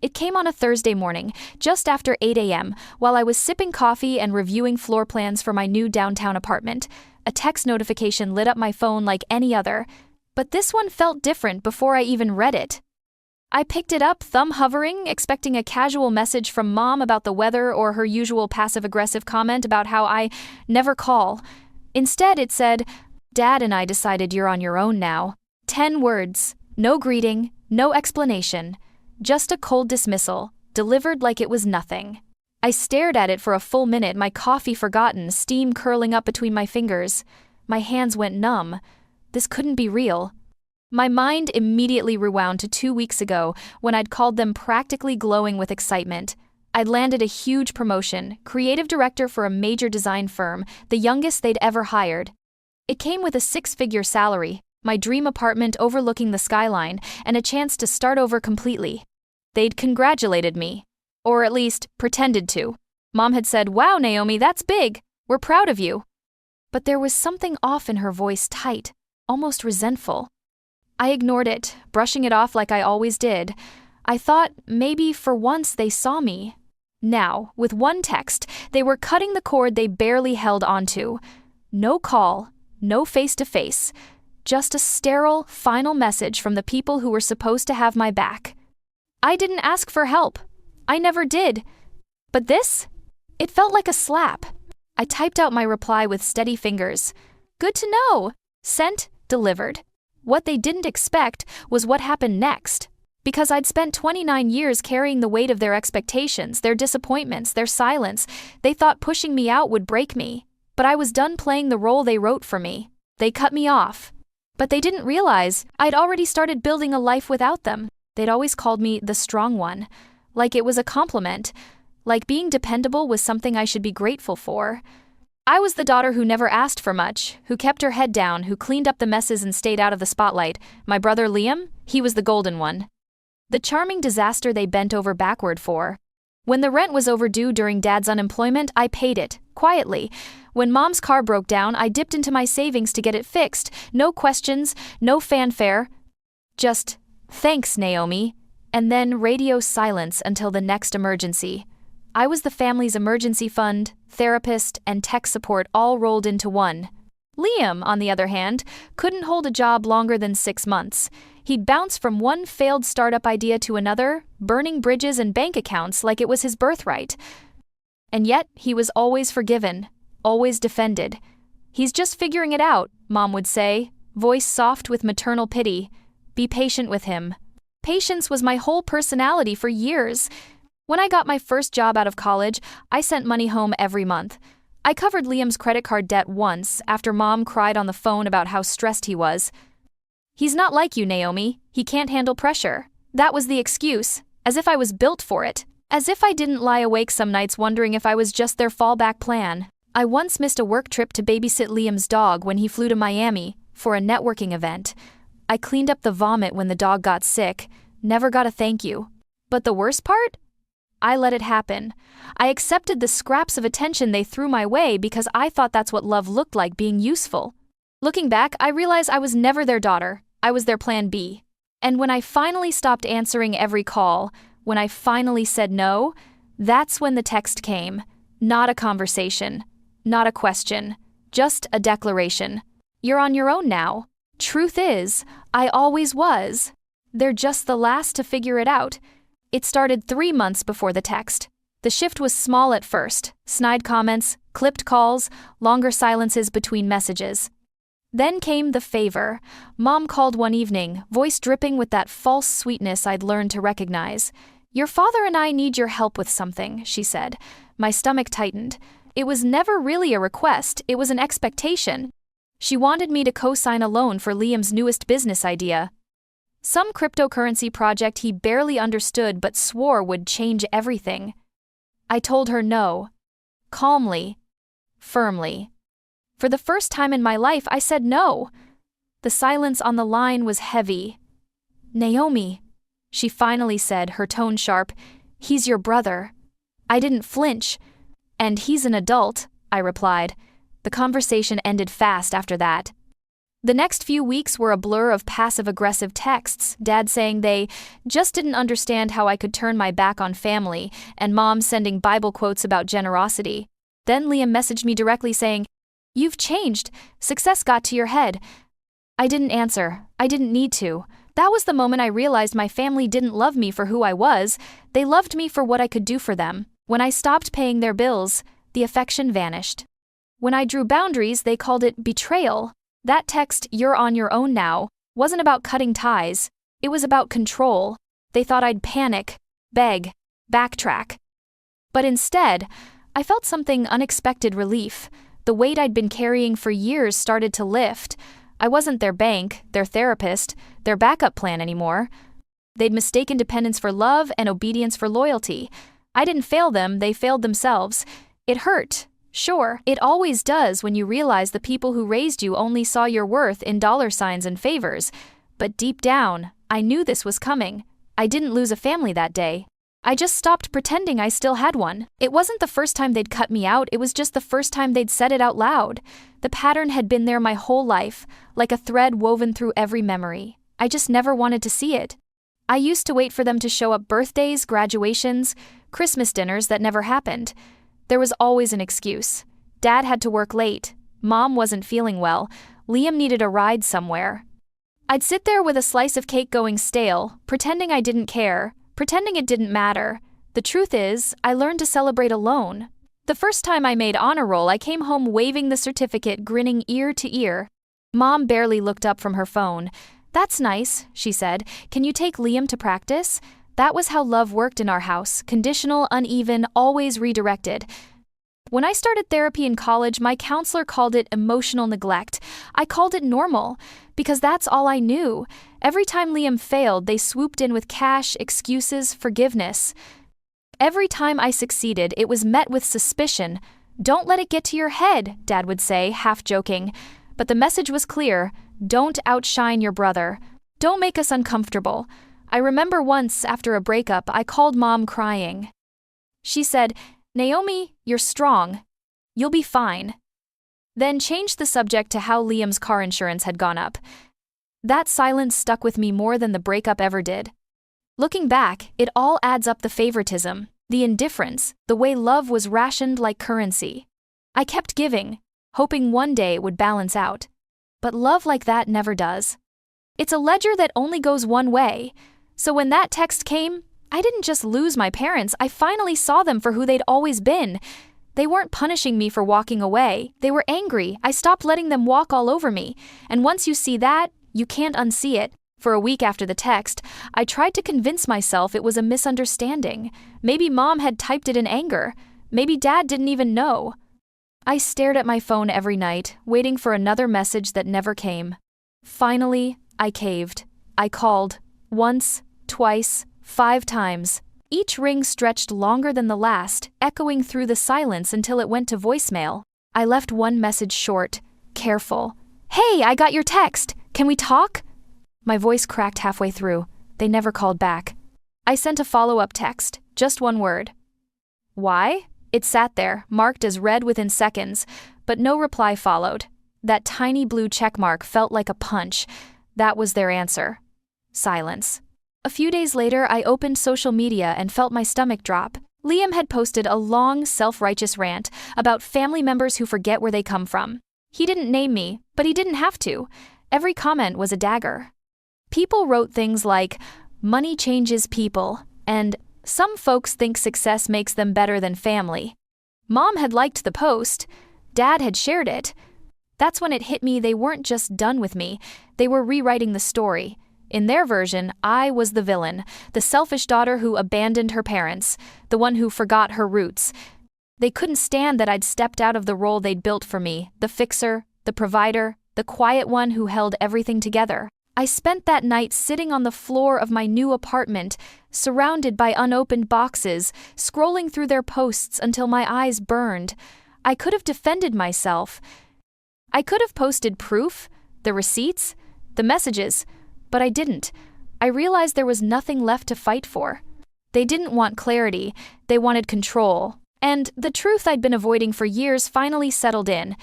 It came on a Thursday morning, just after 8 a.m., while I was sipping coffee and reviewing floor plans for my new downtown apartment. A text notification lit up my phone like any other, but this one felt different before I even read it. I picked it up, thumb hovering, expecting a casual message from Mom about the weather or her usual passive-aggressive comment about how I never call. Instead, it said, "Dad and I decided you're on your own now." 10 words, no greeting, no explanation. Just a cold dismissal, delivered like it was nothing. I stared at it for a full minute, my coffee forgotten, steam curling up between my fingers. My hands went numb. This couldn't be real. My mind immediately rewound to 2 weeks ago when I'd called them practically glowing with excitement. I'd landed a huge promotion, creative director for a major design firm, the youngest they'd ever hired. It came with a 6-figure salary, my dream apartment overlooking the skyline, and a chance to start over completely. They'd congratulated me. Or at least, pretended to. Mom had said, "Wow, Naomi, that's big. We're proud of you." But there was something off in her voice, tight, almost resentful. I ignored it, brushing it off like I always did. I thought maybe for once they saw me. Now, with one text, they were cutting the cord they barely held onto. No call, no face-to-face. Just a sterile, final message from the people who were supposed to have my back. I didn't ask for help. I never did. But this? It felt like a slap. I typed out my reply with steady fingers. Good to know. Sent, delivered. What they didn't expect was what happened next. Because I'd spent 29 years carrying the weight of their expectations, their disappointments, their silence, they thought pushing me out would break me. But I was done playing the role they wrote for me. They cut me off. But they didn't realize I'd already started building a life without them. They'd always called me the strong one. Like it was a compliment. Like being dependable was something I should be grateful for. I was the daughter who never asked for much, who kept her head down, who cleaned up the messes and stayed out of the spotlight. My brother Liam, he was the golden one. The charming disaster they bent over backward for. When the rent was overdue during Dad's unemployment, I paid it, quietly. When Mom's car broke down, I dipped into my savings to get it fixed. No questions, no fanfare. Just, "Thanks, Naomi." And then radio silence until the next emergency. I was the family's emergency fund, therapist, and tech support all rolled into one. Liam, on the other hand, couldn't hold a job longer than 6 months. He'd bounce from one failed startup idea to another, burning bridges and bank accounts like it was his birthright. And yet, he was always forgiven, always defended. "He's just figuring it out," Mom would say, voice soft with maternal pity. "Be patient with him." Patience was my whole personality for years. When I got my first job out of college, I sent money home every month. I covered Liam's credit card debt once after Mom cried on the phone about how stressed he was. "He's not like you, Naomi. He can't handle pressure." That was the excuse, as if I was built for it. As if I didn't lie awake some nights wondering if I was just their fallback plan. I once missed a work trip to babysit Liam's dog when he flew to Miami for a networking event. I cleaned up the vomit when the dog got sick, never got a thank you. But the worst part? I let it happen. I accepted the scraps of attention they threw my way because I thought that's what love looked like, being useful. Looking back, I realized I was never their daughter. I was their plan B. And when I finally stopped answering every call, when I finally said no, that's when the text came. Not a conversation. Not a question. Just a declaration. "You're on your own now." Truth is, I always was. They're just the last to figure it out. It started 3 months before the text. The shift was small at first. Snide comments, clipped calls, longer silences between messages. Then came the favor. Mom called one evening, voice dripping with that false sweetness I'd learned to recognize. "Your father and I need your help with something," she said. My stomach tightened. It was never really a request, it was an expectation. She wanted me to co-sign a loan for Liam's newest business idea. Some cryptocurrency project he barely understood but swore would change everything. I told her no. Calmly. Firmly. For the first time in my life, I said no. The silence on the line was heavy. "Naomi," she finally said, her tone sharp, "he's your brother." I didn't flinch. "And he's an adult," I replied. The conversation ended fast after that. The next few weeks were a blur of passive-aggressive texts, Dad saying they just didn't understand how I could turn my back on family, and Mom sending Bible quotes about generosity. Then Liam messaged me directly saying, "You've changed. Success got to your head." I didn't answer. I didn't need to. That was the moment I realized my family didn't love me for who I was. They loved me for what I could do for them. When I stopped paying their bills, the affection vanished. When I drew boundaries, they called it betrayal. That text, "You're on your own now," wasn't about cutting ties. It was about control. They thought I'd panic, beg, backtrack. But instead, I felt something unexpected relief. The weight I'd been carrying for years started to lift. I wasn't their bank, their therapist, their backup plan anymore. They'd mistaken dependence for love and obedience for loyalty. I didn't fail them, they failed themselves. It hurt. Sure, it always does when you realize the people who raised you only saw your worth in dollar signs and favors. But deep down, I knew this was coming. I didn't lose a family that day. I just stopped pretending I still had one. It wasn't the first time they'd cut me out, it was just the first time they'd said it out loud. The pattern had been there my whole life, like a thread woven through every memory. I just never wanted to see it. I used to wait for them to show up birthdays, graduations, Christmas dinners that never happened. There was always an excuse. Dad had to work late. Mom wasn't feeling well. Liam needed a ride somewhere. I'd sit there with a slice of cake going stale, pretending I didn't care, pretending it didn't matter. The truth is, I learned to celebrate alone. The first time I made honor roll, I came home waving the certificate, grinning ear to ear. Mom barely looked up from her phone. "That's nice," she said. "Can you take Liam to practice?" That was how love worked in our house, conditional, uneven, always redirected. When I started therapy in college, my counselor called it emotional neglect. I called it normal, because that's all I knew. Every time Liam failed, they swooped in with cash, excuses, forgiveness. Every time I succeeded, it was met with suspicion. "Don't let it get to your head," Dad would say, half joking. But the message was clear: don't outshine your brother. Don't make us uncomfortable. I remember once, after a breakup, I called Mom crying. She said, "Naomi, you're strong. You'll be fine." Then changed the subject to how Liam's car insurance had gone up. That silence stuck with me more than the breakup ever did. Looking back, it all adds up: the favoritism, the indifference, the way love was rationed like currency. I kept giving, hoping one day it would balance out. But love like that never does. It's a ledger that only goes one way. So when that text came, I didn't just lose my parents, I finally saw them for who they'd always been. They weren't punishing me for walking away. They were angry. I stopped letting them walk all over me. And once you see that, you can't unsee it. For a week after the text, I tried to convince myself it was a misunderstanding. Maybe Mom had typed it in anger. Maybe Dad didn't even know. I stared at my phone every night, waiting for another message that never came. Finally, I caved. I called. Once, twice, 5 times. Each ring stretched longer than the last, echoing through the silence until it went to voicemail. I left one message short, careful. "Hey, I got your text. Can we talk?" My voice cracked halfway through. They never called back. I sent a follow-up text, just one word. "Why?" It sat there, marked as read within seconds, but no reply followed. That tiny blue checkmark felt like a punch. That was their answer. Silence. A few days later, I opened social media and felt my stomach drop. Liam had posted a long, self-righteous rant about family members who forget where they come from. He didn't name me, but he didn't have to. Every comment was a dagger. People wrote things like, "Money changes people," and "Some folks think success makes them better than family." Mom had liked the post. Dad had shared it. That's when it hit me they weren't just done with me, they were rewriting the story. In their version, I was the villain, the selfish daughter who abandoned her parents, the one who forgot her roots. They couldn't stand that I'd stepped out of the role they'd built for me, the fixer, the provider, the quiet one who held everything together. I spent that night sitting on the floor of my new apartment, surrounded by unopened boxes, scrolling through their posts until my eyes burned. I could have defended myself. I could have posted proof, the receipts, the messages, but I didn't. I realized there was nothing left to fight for. They didn't want clarity, they wanted control. And the truth I'd been avoiding for years finally settled in.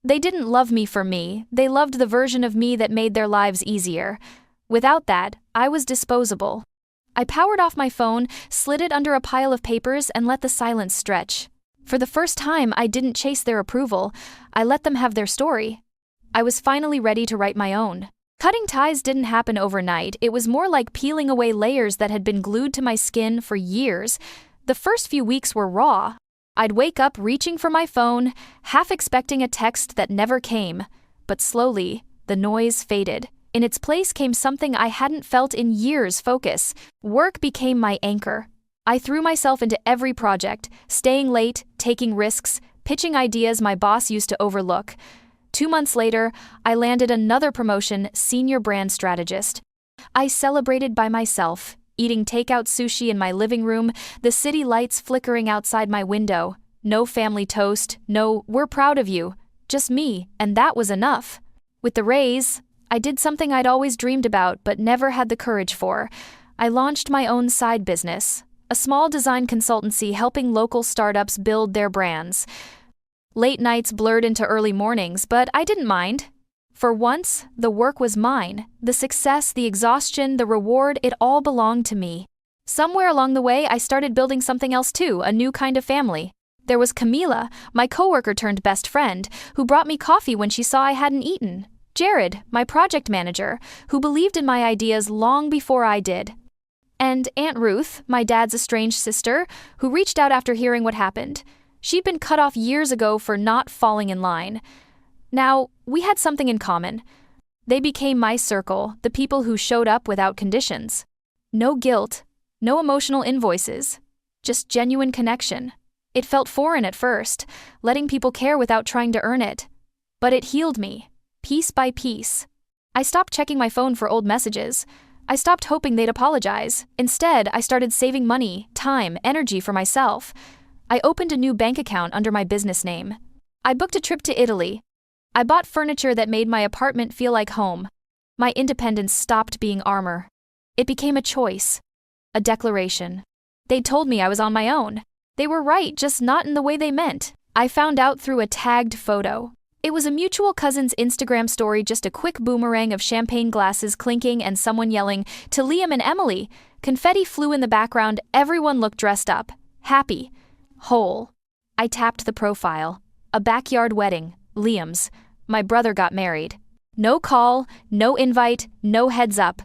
They didn't love me for me, they loved the version of me that made their lives easier. Without that, I was disposable. I powered off my phone, slid it under a pile of papers, and let the silence stretch. For the first time, I didn't chase their approval. I let them have their story. I was finally ready to write my own. Cutting ties didn't happen overnight. It was more like peeling away layers that had been glued to my skin for years. The first few weeks were raw. I'd wake up reaching for my phone, half expecting a text that never came. But slowly, the noise faded. In its place came something I hadn't felt in years: focus. Work became my anchor. I threw myself into every project, staying late, taking risks, pitching ideas my boss used to overlook. 2 months later, I landed another promotion, senior brand strategist. I celebrated by myself, eating takeout sushi in my living room, the city lights flickering outside my window. No family toast, no "we're proud of you," just me, and that was enough. With the raise, I did something I'd always dreamed about but never had the courage for. I launched my own side business, a small design consultancy helping local startups build their brands. Late nights blurred into early mornings, but I didn't mind. For once, the work was mine. The success, the exhaustion, the reward, it all belonged to me. Somewhere along the way, I started building something else too, a new kind of family. There was Camila, my coworker turned best friend, who brought me coffee when she saw I hadn't eaten. Jared, my project manager, who believed in my ideas long before I did. And Aunt Ruth, my dad's estranged sister, who reached out after hearing what happened. She'd been cut off years ago for not falling in line. Now, we had something in common. They became my circle, the people who showed up without conditions. No guilt, no emotional invoices, just genuine connection. It felt foreign at first, letting people care without trying to earn it. But it healed me, piece by piece. I stopped checking my phone for old messages. I stopped hoping they'd apologize. Instead, I started saving money, time, energy for myself. I opened a new bank account under my business name. I booked a trip to Italy. I bought furniture that made my apartment feel like home. My independence stopped being armor. It became a choice, a declaration. They'd told me I was on my own. They were right, just not in the way they meant. I found out through a tagged photo. It was a mutual cousin's Instagram story, just a quick boomerang of champagne glasses clinking and someone yelling, "To Liam and Emily." Confetti flew in the background, everyone looked dressed up, happy, whole. I tapped the profile. A backyard wedding, Liam's. My brother got married. No call, no invite, no heads up.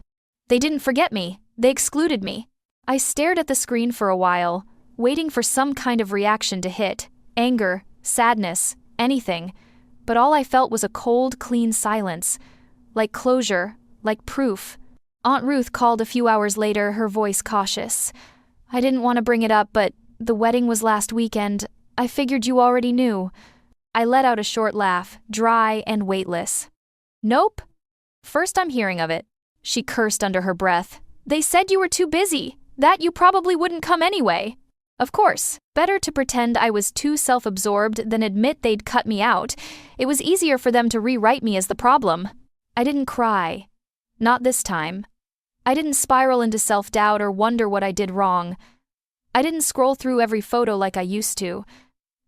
They didn't forget me, they excluded me. I stared at the screen for a while, waiting for some kind of reaction to hit. Anger, sadness, anything. But all I felt was a cold, clean silence. Like closure, like proof. Aunt Ruth called a few hours later, her voice cautious. "I didn't want to bring it up, but the wedding was last weekend. I figured you already knew." I let out a short laugh, dry and weightless. "Nope. First I'm hearing of it." She cursed under her breath. "They said you were too busy, that you probably wouldn't come anyway." Of course, better to pretend I was too self-absorbed than admit they'd cut me out. It was easier for them to rewrite me as the problem. I didn't cry. Not this time. I didn't spiral into self-doubt or wonder what I did wrong. I didn't scroll through every photo like I used to,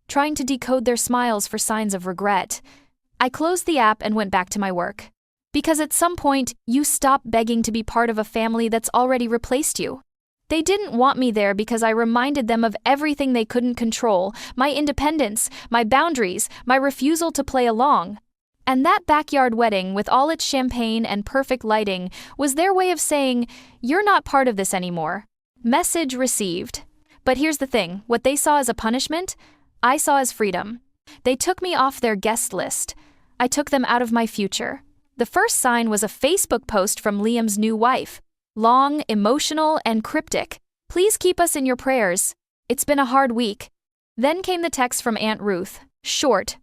trying to decode their smiles for signs of regret. I closed the app and went back to my work. Because at some point, you stop begging to be part of a family that's already replaced you. They didn't want me there because I reminded them of everything they couldn't control, my independence, my boundaries, my refusal to play along. And that backyard wedding, with all its champagne and perfect lighting, was their way of saying, "You're not part of this anymore." Message received. But here's the thing, what they saw as a punishment, I saw as freedom. They took me off their guest list. I took them out of my future. The first sign was a Facebook post from Liam's new wife. Long, emotional, and cryptic. "Please keep us in your prayers. It's been a hard week." Then came the text from Aunt Ruth. Short.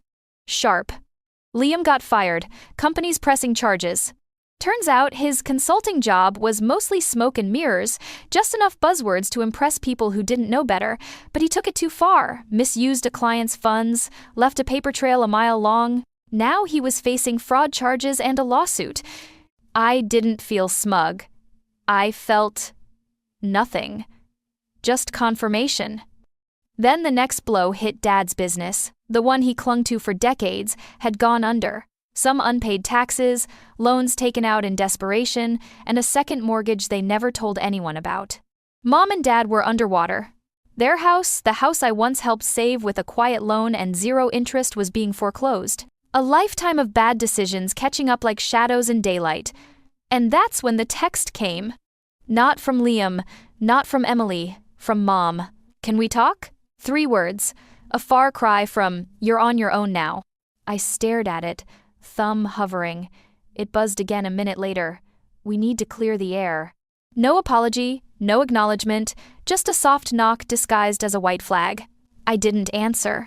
Sharp. Liam got fired. Company's pressing charges. Turns out his consulting job was mostly smoke and mirrors, just enough buzzwords to impress people who didn't know better, but he took it too far, misused a client's funds, left a paper trail a mile long. Now he was facing fraud charges and a lawsuit. I didn't feel smug. I felt nothing. Just confirmation. Then the next blow hit Dad's business. The one he clung to for decades had gone under. Some unpaid taxes, loans taken out in desperation, and a second mortgage they never told anyone about. Mom and Dad were underwater. Their house, the house I once helped save with a quiet loan and zero interest, was being foreclosed. A lifetime of bad decisions catching up like shadows in daylight. And that's when the text came. Not from Liam, not from Emily, from Mom. "Can we talk?" 3 words. A far cry from, "You're on your own now." I stared at it, thumb hovering. It buzzed again a minute later. "We need to clear the air." No apology, no acknowledgement, just a soft knock disguised as a white flag. I didn't answer.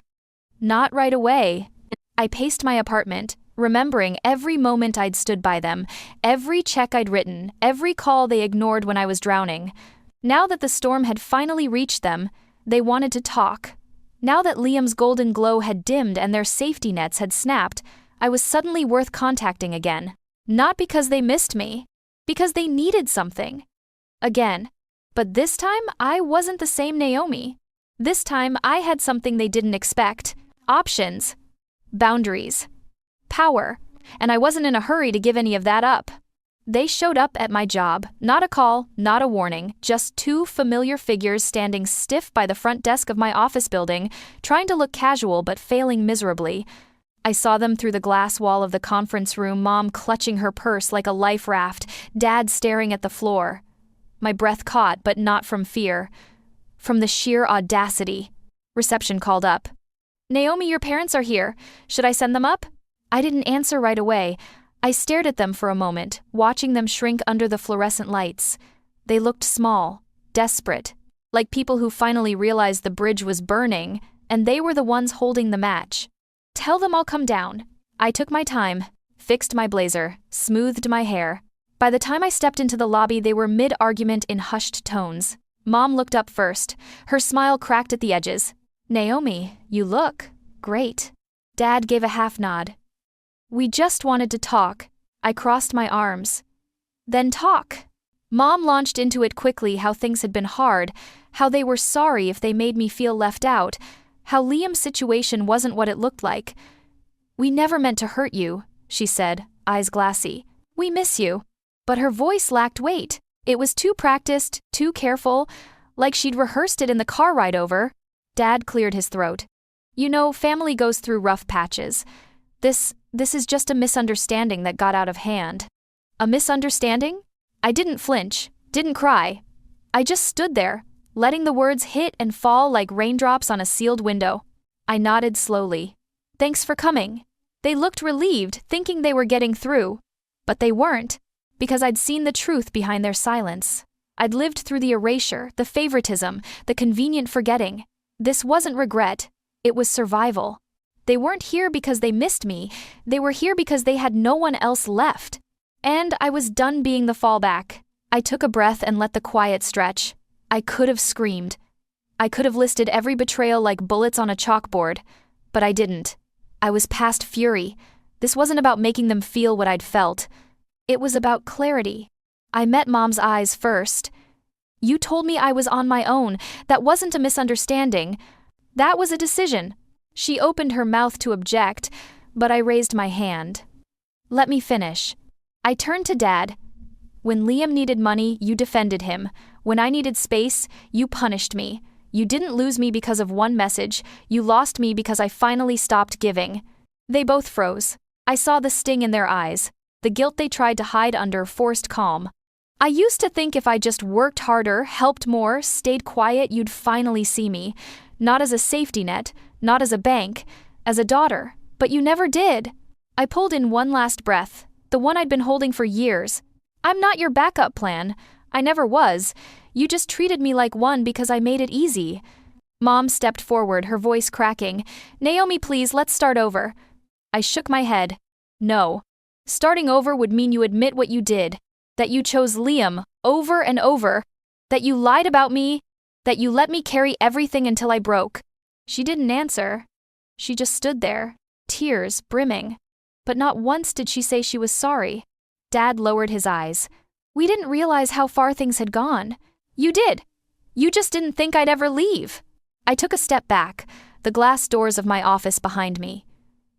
Not right away. I paced my apartment, remembering every moment I'd stood by them, every check I'd written, every call they ignored when I was drowning. Now that the storm had finally reached them, they wanted to talk. Now that Liam's golden glow had dimmed and their safety nets had snapped, I was suddenly worth contacting again. Not because they missed me, because they needed something. Again. But this time, I wasn't the same Naomi. This time, I had something they didn't expect. Options. Boundaries. Power. And I wasn't in a hurry to give any of that up. They showed up at my job. Not a call, not a warning, just 2 familiar figures standing stiff by the front desk of my office building, trying to look casual but failing miserably. I saw them through the glass wall of the conference room, Mom clutching her purse like a life raft, Dad staring at the floor. My breath caught, but not from fear. From the sheer audacity. Reception called up. "Naomi, your parents are here. Should I send them up?" I didn't answer right away. I stared at them for a moment, watching them shrink under the fluorescent lights. They looked small, desperate, like people who finally realized the bridge was burning, and they were the ones holding the match. "Tell them I'll come down." I took my time, fixed my blazer, smoothed my hair. By the time I stepped into the lobby, they were mid-argument in hushed tones. Mom looked up first. Her smile cracked at the edges. "Naomi, you look great." Dad gave a half nod. "We just wanted to talk." I crossed my arms. "Then talk." Mom launched into it quickly, how things had been hard, how they were sorry if they made me feel left out, how Liam's situation wasn't what it looked like. "We never meant to hurt you," she said, eyes glassy. "We miss you." But her voice lacked weight. It was too practiced, too careful, like she'd rehearsed it in the car ride over. Dad cleared his throat. "You know, family goes through rough patches. This is just a misunderstanding that got out of hand." A misunderstanding? I didn't flinch, didn't cry. I just stood there, letting the words hit and fall like raindrops on a sealed window. I nodded slowly. "Thanks for coming." They looked relieved, thinking they were getting through. But they weren't, because I'd seen the truth behind their silence. I'd lived through the erasure, the favoritism, the convenient forgetting. This wasn't regret, it was survival. They weren't here because they missed me, they were here because they had no one else left. And I was done being the fallback. I took a breath and let the quiet stretch. I could have screamed. I could have listed every betrayal like bullets on a chalkboard, but I didn't. I was past fury. This wasn't about making them feel what I'd felt. It was about clarity. I met Mom's eyes first. "You told me I was on my own. That wasn't a misunderstanding. That was a decision." She opened her mouth to object, but I raised my hand. "Let me finish." I turned to Dad. "When Liam needed money, you defended him. When I needed space, you punished me. You didn't lose me because of one message. You lost me because I finally stopped giving." They both froze. I saw the sting in their eyes. The guilt they tried to hide under forced calm. "I used to think if I just worked harder, helped more, stayed quiet, you'd finally see me. Not as a safety net, not as a bank, as a daughter. But you never did." I pulled in one last breath, the one I'd been holding for years. "I'm not your backup plan. I never was. You just treated me like one because I made it easy." Mom stepped forward, her voice cracking. "Naomi, please, let's start over." I shook my head. "No. Starting over would mean you admit what you did, that you chose Liam over and over, that you lied about me, that you let me carry everything until I broke." She didn't answer. She just stood there, tears brimming. But not once did she say she was sorry. Dad lowered his eyes. "We didn't realize how far things had gone. You did. You just didn't think I'd ever leave." I took a step back, the glass doors of my office behind me.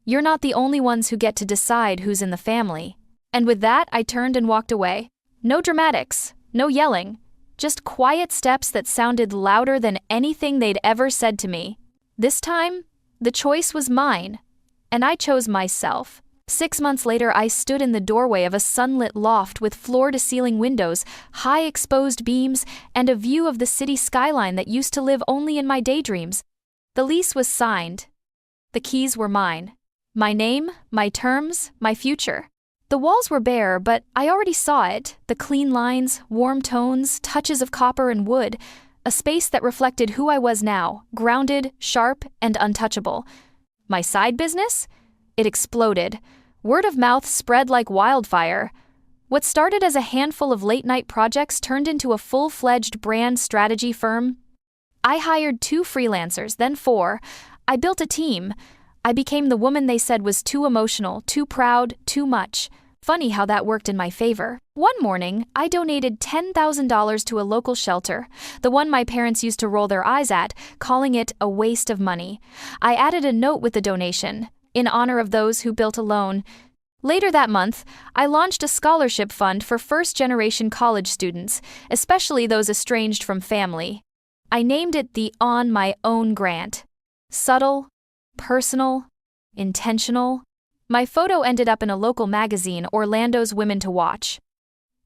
You're not the only ones who get to decide who's in the family. And with that, I turned and walked away. No dramatics, no yelling, just quiet steps that sounded louder than anything they'd ever said to me. This time, the choice was mine, and I chose myself. 6 months later, I stood in the doorway of a sunlit loft with floor-to-ceiling windows, high exposed beams, and a view of the city skyline that used to live only in my daydreams. The lease was signed. The keys were mine. My name, my terms, my future. The walls were bare, but I already saw it, the clean lines, warm tones, touches of copper and wood, a space that reflected who I was now, grounded, sharp, and untouchable. My side business? It exploded. Word of mouth spread like wildfire. What started as a handful of late-night projects turned into a full-fledged brand strategy firm. I hired 2 freelancers, then 4. I built a team. I became the woman they said was too emotional, too proud, too much. Funny how that worked in my favor. One morning, I donated $10,000 to a local shelter, the one my parents used to roll their eyes at, calling it a waste of money. I added a note with the donation, in honor of those who built alone. Later that month, I launched a scholarship fund for first-generation college students, especially those estranged from family. I named it the On My Own Grant. Subtle, personal, intentional. My photo ended up in a local magazine, Orlando's Women to Watch.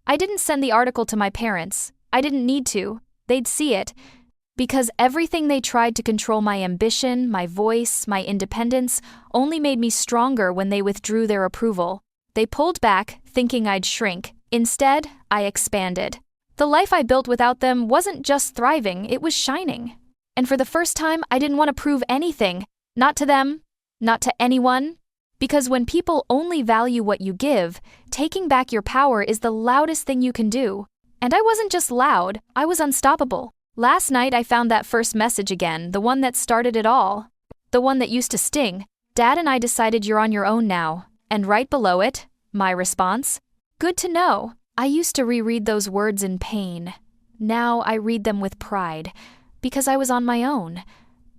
I didn't send the article to my parents. I didn't need to. They'd see it. Because everything they tried to control, my ambition, my voice, my independence, only made me stronger when they withdrew their approval. They pulled back, thinking I'd shrink. Instead, I expanded. The life I built without them wasn't just thriving, it was shining. And for the first time, I didn't want to prove anything. Not to them, not to anyone. Because when people only value what you give, taking back your power is the loudest thing you can do. And I wasn't just loud, I was unstoppable. Last night I found that first message again, the one that started it all. The one that used to sting. Dad and I decided you're on your own now. And right below it, my response. Good to know. I used to reread those words in pain. Now I read them with pride. Because I was on my own.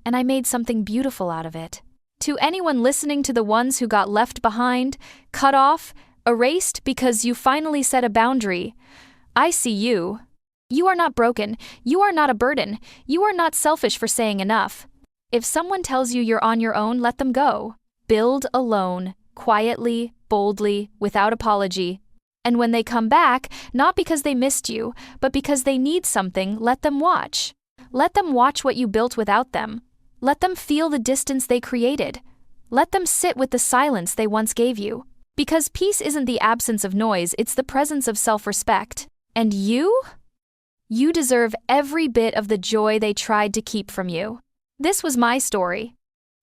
And I made something beautiful out of it. To anyone listening to the ones who got left behind, cut off, erased because you finally set a boundary, I see you. You are not broken. You are not a burden. You are not selfish for saying enough. If someone tells you you're on your own, let them go. Build alone, quietly, boldly, without apology. And when they come back, not because they missed you, but because they need something, let them watch. Let them watch what you built without them. Let them feel the distance they created. Let them sit with the silence they once gave you. Because peace isn't the absence of noise, it's the presence of self-respect. And you? You deserve every bit of the joy they tried to keep from you. This was my story.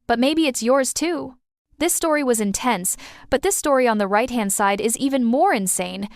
But maybe it's yours too. This story was intense, but this story on the right-hand side is even more insane.